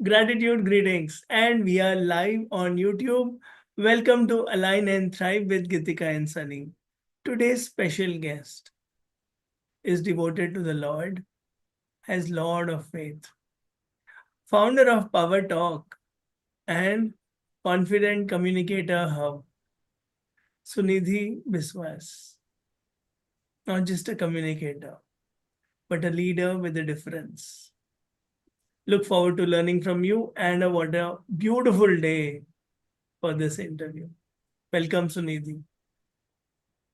Gratitude greetings, and we are live on YouTube. Welcome to Align and Thrive with Gitika and Sunny. Today's special guest is devoted to the Lord as Lord of Faith, founder of Power Talk and Confident Communicator Hub, Sunidhi Biswas. Not just a communicator, but a leader with a difference. Look forward to learning from you, and what a beautiful day for this interview. Welcome, Sunidhi.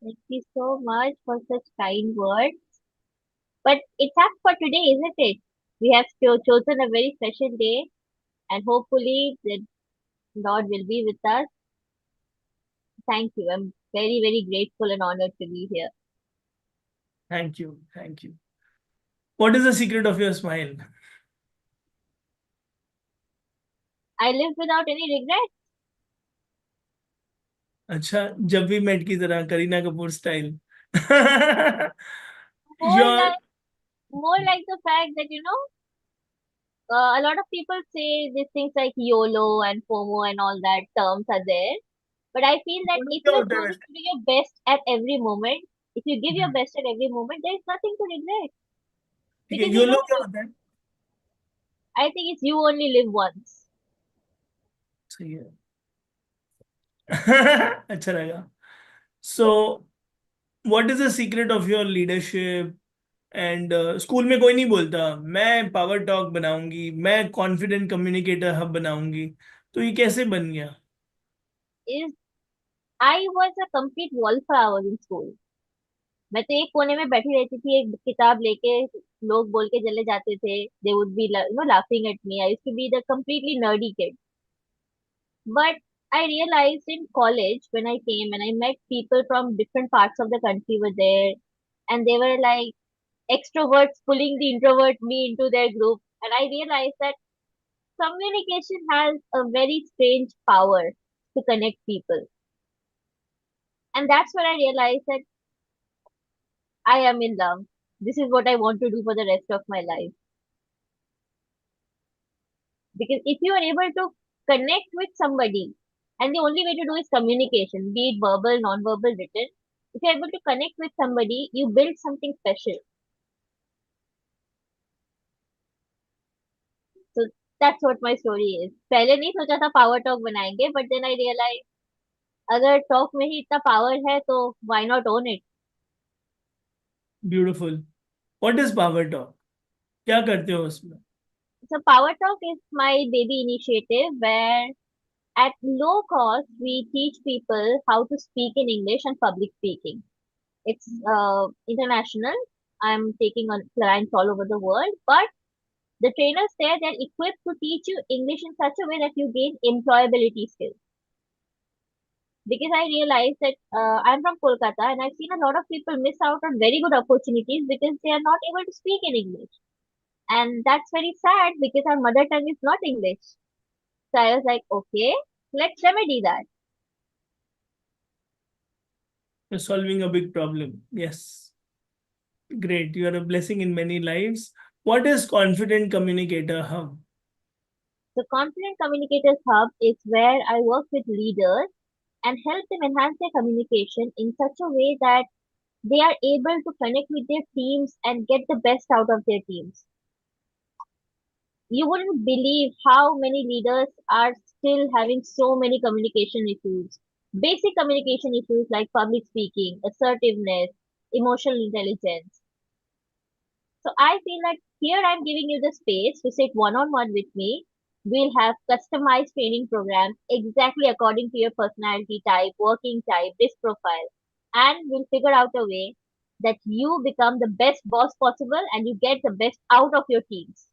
Thank you so much for such kind words. But it's up for today, isn't it? We have chosen a very special day, and hopefully the Lord will be with us. Thank you. I'm very, very grateful and honored to be here. Thank you. Thank you. What is the secret of your smile? I live without any regret. अच्छा, जब भी met की तरह Kareena Kapoor style. More Your like, more like the fact that a lot of people say these things like YOLO and FOMO and all that terms are there. But I feel that if क्या you're होता है choosing वैसे? to do your best at every moment, if you give your best at every moment, there is nothing to regret. ठीक है, Because you YOLO don't क्या know. होता है? I think it's you only live once. सही है. अच्छा लगा. So, what is the secret of your leadership? And school में कोई नहीं बोलता मैं पावर टॉक बनाऊंगी, मैं कॉन्फिडेंट कम्युनिकेटर हब बनाऊंगी. तो ये कैसे बन गया? Is I was a complete wallflower in school. मैं तो एक कोने में बैठी रहती थी एक किताब लेके लोग बोल के चले जाते थे they would be laughing at me. I used to be the completely nerdy kid. But I realized in college when I came and I met people from different parts of the country were there and they were like extroverts pulling the introvert me into their group and I realized that communication has a very strange power to connect people. And that's when I realized that I am in love. This is what I want to do for the rest of my life. Because if you are able to connect with somebody, and the only way to do is communication, be it verbal, non-verbal, written. If you're able to connect with somebody, you build something special. So that's what my story is. पहले नहीं सोचा था power talk बनाएंगे, but then I realized अगर talk में ही इतना power है तो why not own it? Beautiful. What is power talk? क्या करते हो उसमें? So Power Talk is my baby initiative where at low cost we teach people how to speak in English and public speaking. It's international. I'm taking on clients all over the world, but the trainers there they're equipped to teach you English in such a way that you gain employability skills. Because I realized that I'm from Kolkata and I've seen a lot of people miss out on very good opportunities because they are not able to speak in English. And that's very sad because our mother tongue is not English. So I was like, okay, let's remedy that. Solving a big problem. Yes. Great. You are a blessing in many lives. What is Confident Communicator Hub? The Confident Communicators Hub is where I work with leaders and help them enhance their communication in such a way that they are able to connect with their teams and get the best out of their teams. You wouldn't believe how many leaders are still having so many communication issues. Basic communication issues like public speaking, assertiveness, emotional intelligence. So I feel like here I'm giving you the space to sit one on one with me. We'll have customized training programs exactly according to your personality type, working type, risk profile, and we'll figure out a way that you become the best boss possible and you get the best out of your teams.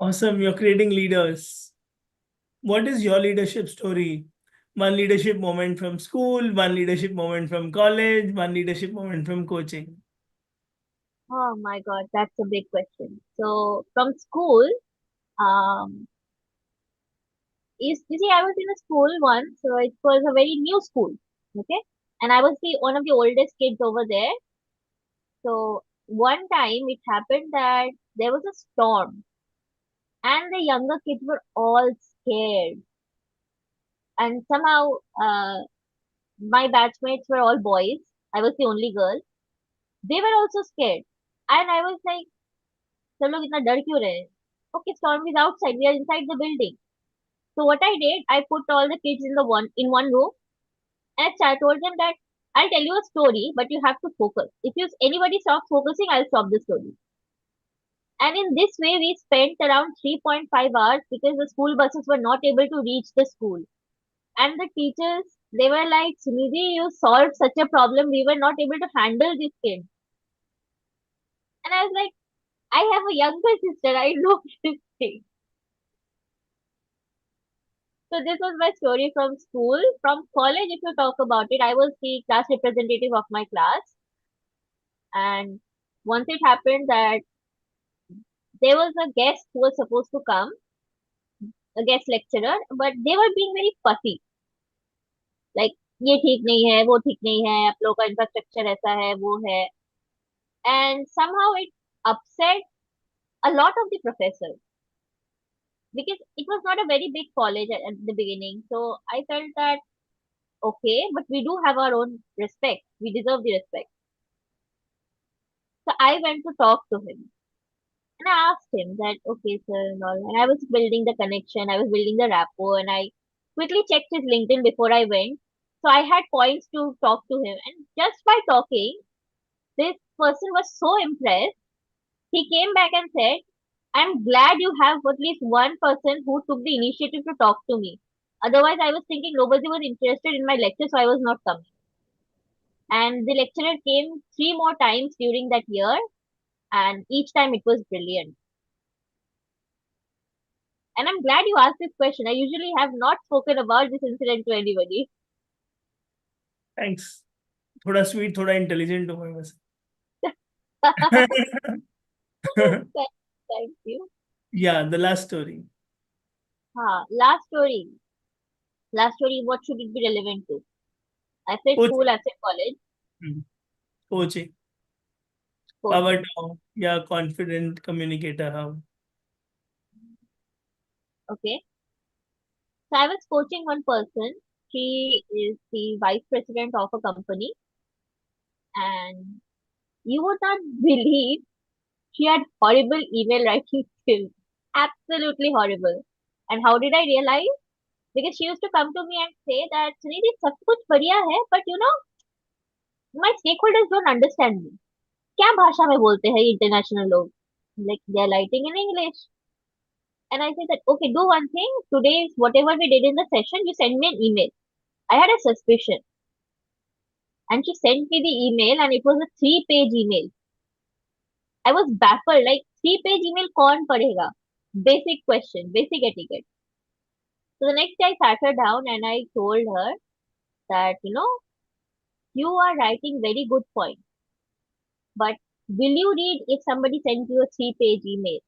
Awesome. You're creating leaders. What is your leadership story? One leadership moment from school, one leadership moment from college, one leadership moment from coaching. Oh my God, that's a big question. So from school, um, you see, I was in a school once, so it was a very new school, okay, and I was the one of the oldest kids over there. So one time it happened that there was a storm and the younger kids were all scared. And somehow, my batchmates were all boys. I was the only girl. They were also scared. And I was like, सब लोग इतना डर क्यों रहे हैं? Okay, storm is outside. We are inside the building. So what I did, I put all the kids in one room, and I told them that I'll tell you a story, but you have to focus. If you anybody stops focusing, I'll stop the story. And in this way, we spent around 3.5 hours because the school buses were not able to reach the school. And the teachers, they were like, Sunidhi, you solved such a problem. We were not able to handle this kid. And I was like, I have a younger sister. I know this thing. So this was my story from school. From college, if you talk about it, I was the class representative of my class. And once it happened that there was a guest who was supposed to come, a guest lecturer, but they were being very fussy. Like, ये ठीक नहीं है, वो ठीक नहीं है, आप लोग का इंफ्रास्ट्रक्चर ऐसा है, वो है. And somehow it upset a lot of the professors because it was not a very big college at the beginning. So I felt that okay, but we do have our own respect. We deserve the respect. So I went to talk to him and I asked him that okay, sir, and all. And I was building the connection, I was building the rapport, and I quickly checked his LinkedIn before I went. So I had points to talk to him, and just by talking, this person was so impressed. He came back and said, I'm glad you have at least one person who took the initiative to talk to me. Otherwise, I was thinking nobody was interested in my lecture, so I was not coming. And the lecturer came three more times during that year, and each time it was brilliant. And I'm glad you asked this question. I usually have not spoken about this incident to anybody. Thanks. थोड़ा sweet थोड़ा intelligent हूँ मैं बस. Thank you. Yeah, the last story. Last story. Last story, what should it be relevant to? I said coach. school, I said college. Coaching. Coaching. Power down या confident communicator हम. Okay. So I was coaching one person. She is the vice president of a company, and you would not believe she had horrible email writing skills. Absolutely horrible. And how did I realize? Because she used to come to me and say that Sunidhi, सब कुछ बढ़िया है, but you know, my stakeholders don't understand me. क्या भाषा में बोलते हैं international लोग? Like they are writing in English. And I said that okay, do one thing. Today, whatever we did in the session, you send me an email. I had a suspicion. And she sent me the email and it was a 3-page email. I was baffled, like 3-page email कौन पढ़ेगा? Basic question, basic etiquette. So the next day I sat her down and I told her that, you know, you are writing very good points, but will you read if somebody sends you a 3-page email?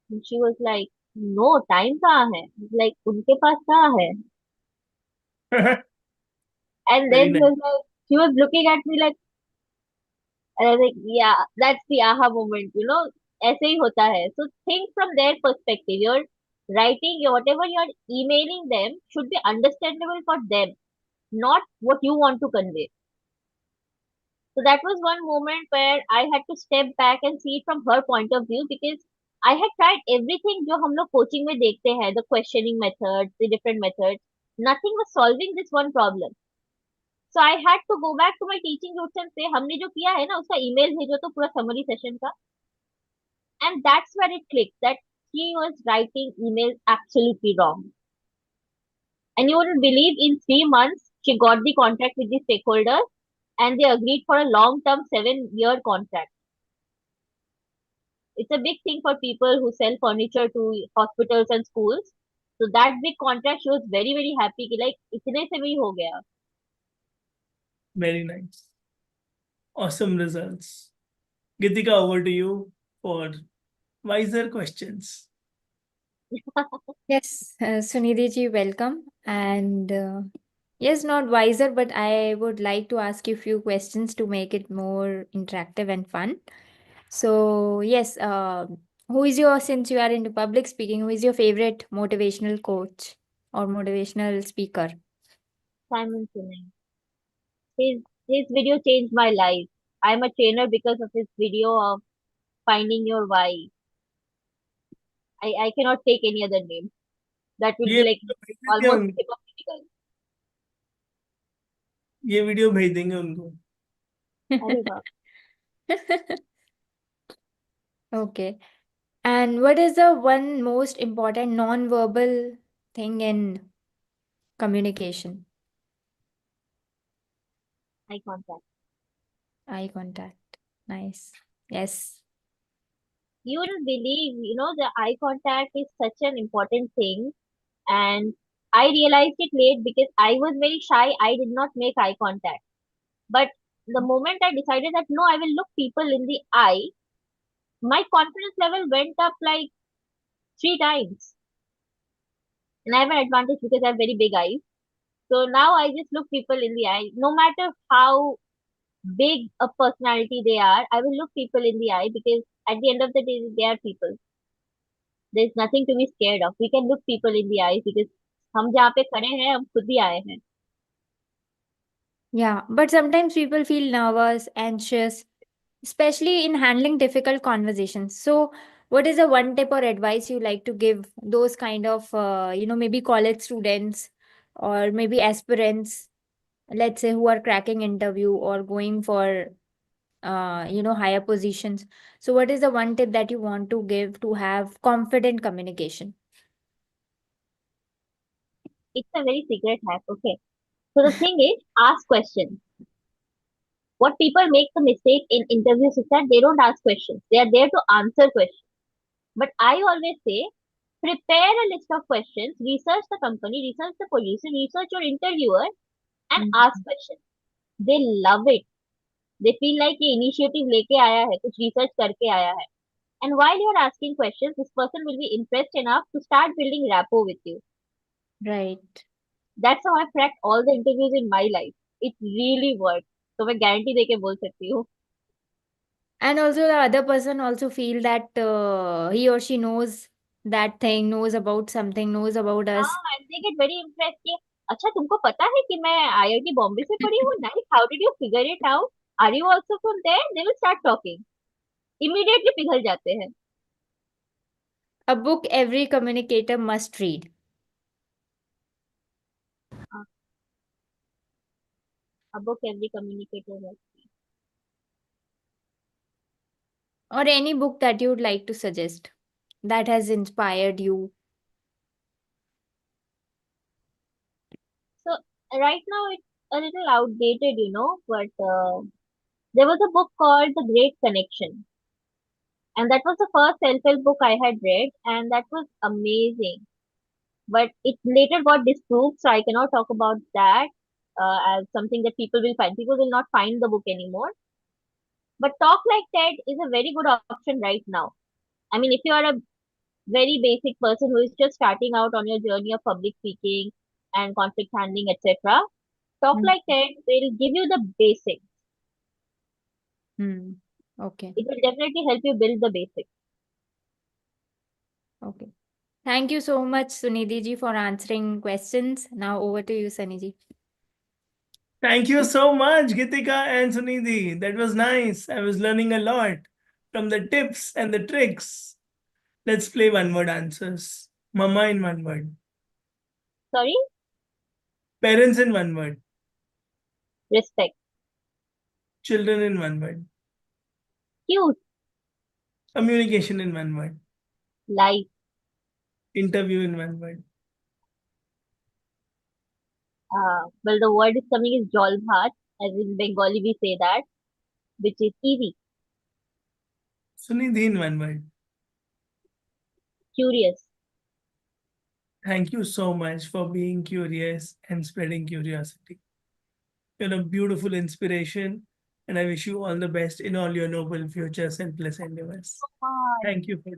And she was like, no, time कहाँ है? Like, उनके पास कहाँ है? And Very then nice. she was looking at me like, and I was like, yeah, that's the aha moment, you know, ऐसे ही होता है. So think from their perspective. You're writing, whatever you're emailing them should be understandable for them, not what you want to convey. So that was one moment where I had to step back and see it from her point of view because I had tried everything जो हम लोग coaching में देखते हैं, the questioning methods, the different methods. Nothing was solving this one problem. So I had to go back to my teaching roots and say हमने जो किया है ना उसका email भेजो तो पूरा summary session का. And that's where it clicked that she was writing emails absolutely wrong. And you wouldn't believe in 3 months she got the contract with the stakeholders and they agreed for a long-term 7-year contract. It's a big thing for people who sell furniture to hospitals and schools. So that big contract, she was very, very happy कि like इतने से भी हो गया. Very nice. Awesome results. Gitika, over to you for wiser questions. Yes, Sunidhi ji, welcome. And Yes, not wiser, but I would like to ask you a few questions to make it more interactive and fun. So, yes, who is your, since you are into public speaking, who is your favorite motivational coach or motivational speaker? Simon Sinek. His video changed my life. I'm a trainer because of his video of finding your why. I cannot take any other name. That will ये be like video भेज देते हैं almost उनको, hypocritical. ये video भेज देंगे उनको. अरे बाप. Okay. And what is the one most important non-verbal thing in communication? Eye contact. Eye contact. Nice. Yes. You wouldn't believe, the eye contact is such an important thing. And I realized it late because I was very shy. I did not make eye contact. But the moment I decided that no, I will look people in the eye, my confidence level went up like 3 times. And I have an advantage because I have very big eyes. So now I just look people in the eye. No matter how big a personality they are, I will look people in the eye because at the end of the day, they are people. There's nothing to be scared of. We can look people in the eyes because हम जहाँ पे खड़े हैं हम खुद ही आए हैं. Yeah. But sometimes people feel nervous, anxious, especially in handling difficult conversations. So, what is the one tip or advice you like to give those kind of, maybe college students or maybe aspirants, let's say, who are cracking interview or going for, higher positions? So, what is the one tip that you want to give to have confident communication? It's a very secret hack. Okay. So the thing is, ask questions. What people make the mistake in interviews is that they don't ask questions. They are there to answer questions. But I always say, prepare a list of questions, research the company, research the position, research your interviewer, and Mm. ask questions. They love it. They feel like ये initiative लेके आया है, कुछ research करके आया है. And while you're asking questions, this person will be impressed enough to start building rapport with you. Right. That's how I cracked all the interviews in my life. It really worked. तो मैं guarantee देके बोल सकती हूँ. And also the other person also feel that he or she knows that thing, knows about something, knows about us. हाँ, and they get very impressed कि अच्छा तुमको पता है कि मैं IIT बॉम्बे से पढ़ी हूँ. Nice, how did you figure it out? Are you also from there? They will start talking. Immediately पिघल जाते हैं. A book every communicator must read. A book every communicator has. Or any book that you would like to suggest that has inspired you. So right now it's a little outdated, but there was a book called The Great Connection, and that was the first self-help book I had read, and that was amazing. But it later got disproved, so I cannot talk about that as something that people will find. People will not find the book anymore. But Talk Like TED is a very good option right now. I mean, if you are a very basic person who is just starting out on your journey of public speaking and conflict handling, etc., Talk Mm. Like TED will give you the basics. Hmm. Okay. It will definitely help you build the basics. Okay. Thank you so much, Sunidhi ji, for answering questions. Now over to you, Sunny ji. Thank you so much, Gitika and Sunidhi. That was nice. I was learning a lot from the tips and the tricks. Let's play one word answers. Mama in one word. Sorry? Parents in one word. Respect. Children in one word. Cute. Communication in one word. Life. Interview in one word. Well, the word is coming is jol bhat, as in Bengali we say that, which is easy. Sunidhi in one word. Curious. Thank you so much for being curious and spreading curiosity. You're a beautiful inspiration, and I wish you all the best in all your noble future selfless endeavors. Bye. Thank you for